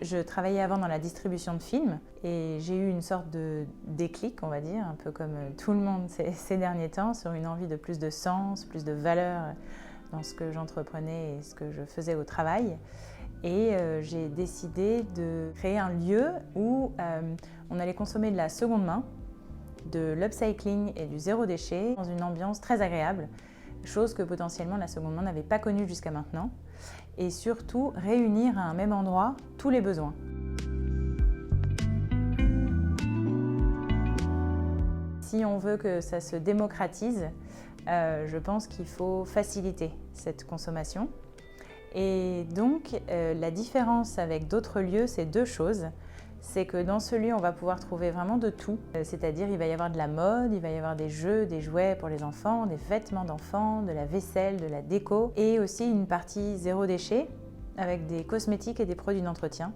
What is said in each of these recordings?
Je travaillais avant dans la distribution de films et j'ai eu une sorte de déclic, on va dire, un peu comme tout le monde ces derniers temps, sur une envie de plus de sens, plus de valeur dans ce que j'entreprenais et ce que je faisais au travail. Et j'ai décidé de créer un lieu où on allait consommer de la seconde main, de l'upcycling et du zéro déchet dans une ambiance très agréable, chose que potentiellement la seconde main n'avait pas connue jusqu'à maintenant. Et surtout réunir à un même endroit tous les besoins. Si on veut que ça se démocratise, je pense qu'il faut faciliter cette consommation. Et donc, la différence avec d'autres lieux, c'est deux choses. C'est que dans ce lieu, on va pouvoir trouver vraiment de tout. C'est-à-dire, il va y avoir de la mode, il va y avoir des jeux, des jouets pour les enfants, des vêtements d'enfants, de la vaisselle, de la déco, et aussi une partie zéro déchet avec des cosmétiques et des produits d'entretien.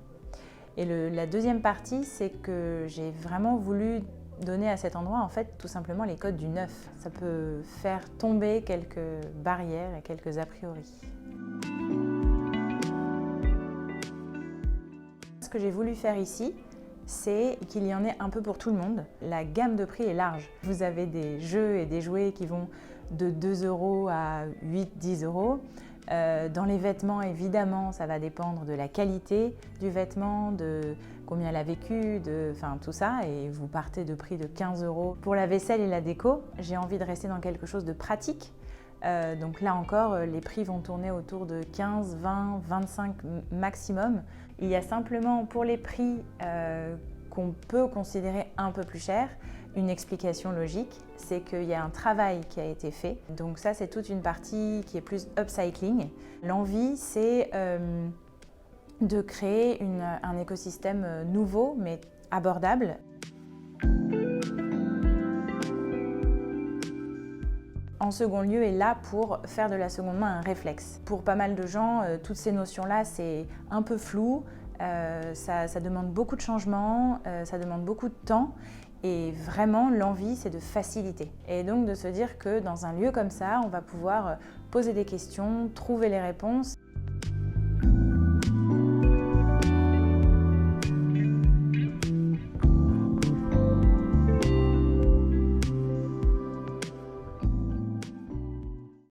Et la deuxième partie, c'est que j'ai vraiment voulu donner à cet endroit, en fait, tout simplement les codes du neuf. Ça peut faire tomber quelques barrières et quelques a priori. Ce que j'ai voulu faire ici, c'est qu'il y en ait un peu pour tout le monde. La gamme de prix est large. Vous avez des jeux et des jouets qui vont de 2 € à 8-10 €. Dans les vêtements, évidemment, ça va dépendre de la qualité du vêtement, de combien elle a vécu, enfin tout ça, et vous partez de prix de 15 €. Pour la vaisselle et la déco, j'ai envie de rester dans quelque chose de pratique. Donc là encore, les prix vont tourner autour de 15, 20, 25 maximum. Il y a simplement pour les prix qu'on peut considérer un peu plus chers, une explication logique, c'est qu'il y a un travail qui a été fait. Donc ça, c'est toute une partie qui est plus upcycling. L'envie, c'est de créer un écosystème nouveau, mais abordable. En second lieu est là pour faire de la seconde main un réflexe. Pour pas mal de gens, toutes ces notions-là, c'est un peu flou, ça demande beaucoup de changements, ça demande beaucoup de temps. Et vraiment, l'envie, c'est de faciliter. Et donc de se dire que dans un lieu comme ça, on va pouvoir poser des questions, trouver les réponses